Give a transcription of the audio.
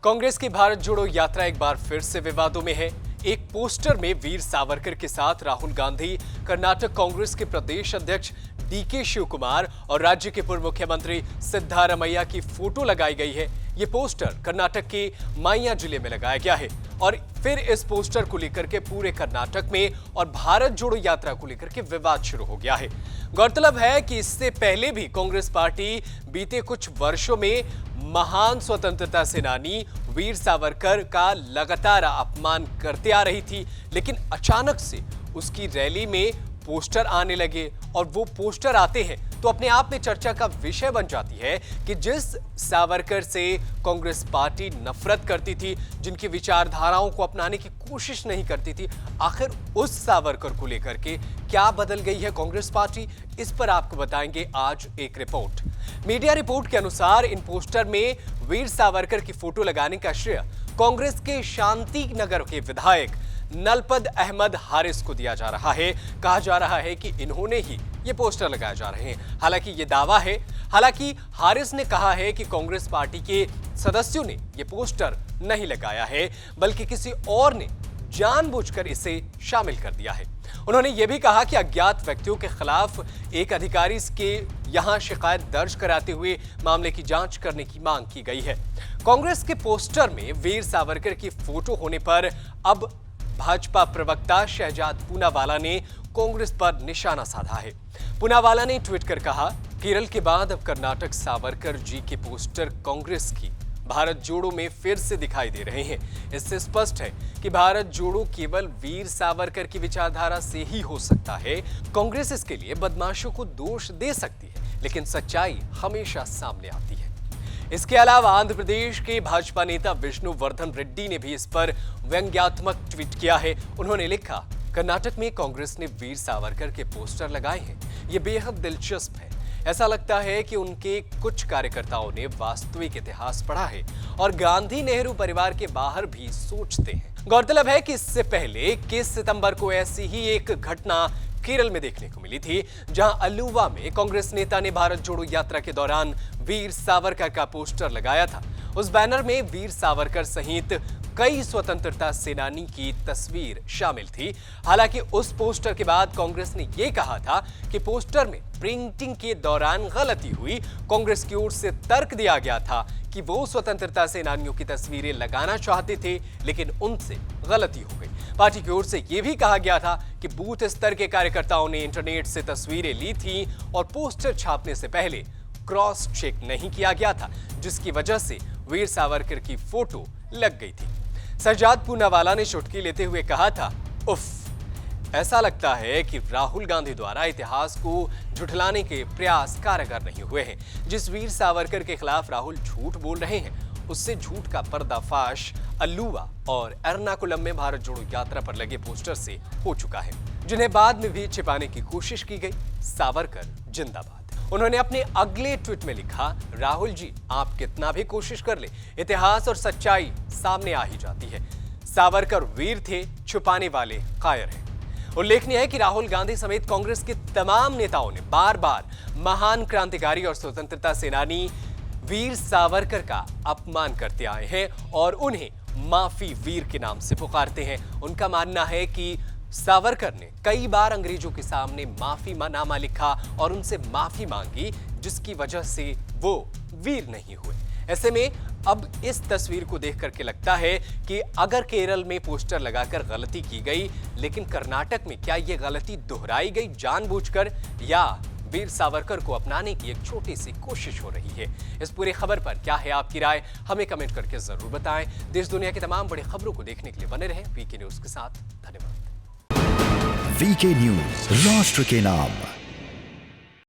कांग्रेस की भारत जोड़ो यात्रा एक बार फिर से विवादों में है। एक पोस्टर में वीर सावरकर के साथ राहुल गांधी, कर्नाटक कांग्रेस के प्रदेश अध्यक्ष डीके शिव कुमार और राज्य के पूर्व मुख्यमंत्री सिद्धारमैया की फोटो लगाई गई है। ये पोस्टर कर्नाटक के माइया जिले में लगाया गया है और फिर इस पोस्टर को लेकर के पूरे कर्नाटक में और भारत जोड़ो यात्रा को लेकर के विवाद शुरू हो गया है। गौरतलब है कि इससे पहले भी कांग्रेस पार्टी बीते कुछ वर्षों में महान स्वतंत्रता सेनानी वीर सावरकर का लगातार अपमान करते आ रही थी, लेकिन अचानक से उसकी रैली में पोस्टर आने लगे और वो पोस्टर आते हैं तो अपने आप में चर्चा का विषय बन जाती है कि जिस सावरकर से कांग्रेस पार्टी नफरत करती थी, जिनकी विचारधाराओं को अपनाने की कोशिश नहीं करती थी, आखिर उस सावरकर को लेकर के क्या बदल गई है कांग्रेस पार्टी, इस पर आपको बताएंगे आज एक रिपोर्ट। मीडिया रिपोर्ट के अनुसार इन पोस्टर में वीर सावरकर की फोटो लगाने का श्रेय कांग्रेस के शांति नगर के विधायक नलपत अहमद हारिस को दिया जा रहा है। कहा जा रहा है कि इन्होंने ही ये पोस्टर लगाए जा रहे हैं। हालांकि ये दावा है, हालांकि हारिस ने कहा है कि कांग्रेस पार्टी के सदस्यों ने ये पोस्टर नहीं लगाया है, बल्कि किसी और ने जानबूझकर इसे शामिल कर दिया है। उन्होंने ये भी कहा कि अज्ञात व्यक्तियों के खिलाफ एक अधिकारी के यहां शिकायत दर्ज कराते हुए मामले की जांच करने की मांग की गई है। कांग्रेस के पोस्टर में वीर सावरकर की फोटो होने पर अब भाजपा प्रवक्ता शहजाद पूनावाला ने कांग्रेस पर निशाना साधा है। पूनावाला ने ट्वीट कर कहा, केरल के बाद अब कर्नाटक सावरकर जी के पोस्टर कांग्रेस की भारत जोड़ो में फिर से दिखाई दे रहे हैं। इससे स्पष्ट है कि भारत जोड़ो केवल वीर सावरकर की विचारधारा से ही हो सकता है। कांग्रेस इसके लिए बदमाशों को दोष दे सकती है, लेकिन सच्चाई हमेशा सामने आती है। इसके अलावा आंध्र प्रदेश के भाजपा नेता विष्णु वर्धन रेड्डी ने भी इस पर व्यंग्यात्मक ट्वीट किया है। उन्होंने लिखा, कर्नाटक में कांग्रेस ने वीर सावरकर के पोस्टर लगाए हैं। ये बेहद दिलचस्प है। ऐसा लगता है कि उनके कुछ कार्यकर्ताओं ने वास्तविक इतिहास पढ़ा है और गांधी नेहरू परिवार के बाहर भी सोचते हैं। गौरतलब है कि इससे पहले 21 सितंबर को ऐसी ही एक घटना केरल में देखने को मिली थी, जहां अल्लुवा में कांग्रेस नेता ने भारत जोड़ो यात्रा के दौरान वीर सावरकर का पोस्टर लगाया था। उस बैनर में वीर सावरकर सहित कई स्वतंत्रता सेनानी की तस्वीर शामिल थी। हालांकि उस पोस्टर के बाद कांग्रेस ने यह कहा था कि पोस्टर में प्रिंटिंग के दौरान गलती हुई। कांग्रेस की ओर से तर्क दिया गया था कि वो स्वतंत्रता सेनानियों की तस्वीरें लगाना चाहते थे, लेकिन उनसे गलती हो गई। पार्टी की ओर से यह भी कहा गया था कि बूथ स्तर के कार्यकर्ताओं ने इंटरनेट से तस्वीरें ली थी और पोस्टर छापने से पहले क्रॉस चेक नहीं किया गया था, जिसकी वजह से वीर सावरकर की फोटो लग गई थी। शहजाद पूनावाला ने चुटकी लेते हुए कहा था, उफ, ऐसा लगता है कि राहुल गांधी द्वारा इतिहास को झुठलाने के प्रयास कारगर नहीं हुए हैं। जिस वीर सावरकर के खिलाफ राहुल झूठ बोल रहे हैं, उससे झूठ का पर्दाफाश अल्लुवा और एर्नाकुलम में भारत जोड़ो यात्रा पर लगे पोस्टर से हो चुका है, जिन्हें बाद में भी छिपाने की कोशिश की गई। सावरकर जिंदाबाद। उन्होंने अपने अगले ट्वीट में लिखा, राहुल जी, आप कितना भी कोशिश कर ले, इतिहास और सच्चाई सामने आ ही जाती है। सावरकर वीर थे, छुपाने वाले कायर हैं। उल्लेखनीय है कि राहुल गांधी समेत कांग्रेस के तमाम नेताओं ने बार बार महान क्रांतिकारी और स्वतंत्रता सेनानी वीर सावरकर का अपमान करते आए हैं और उन्हें माफी वीर के नाम से पुकारते हैं। उनका मानना है कि सावरकर ने कई बार अंग्रेजों के सामने माफीनामा लिखा और उनसे माफी मांगी, जिसकी वजह से वो वीर नहीं हुए। ऐसे में अब इस तस्वीर को देख करके लगता है कि अगर केरल में पोस्टर लगाकर गलती की गई, लेकिन कर्नाटक में क्या ये गलती दोहराई गई जानबूझकर, या वीर सावरकर को अपनाने की एक छोटी सी कोशिश हो रही है? इस पूरी खबर पर क्या है आपकी राय, हमें कमेंट करके जरूर बताएं। देश दुनिया की तमाम बड़ी खबरों को देखने के लिए बने रहें वीके न्यूज के साथ। धन्यवाद। वीके न्यूज, राष्ट्र के नाम।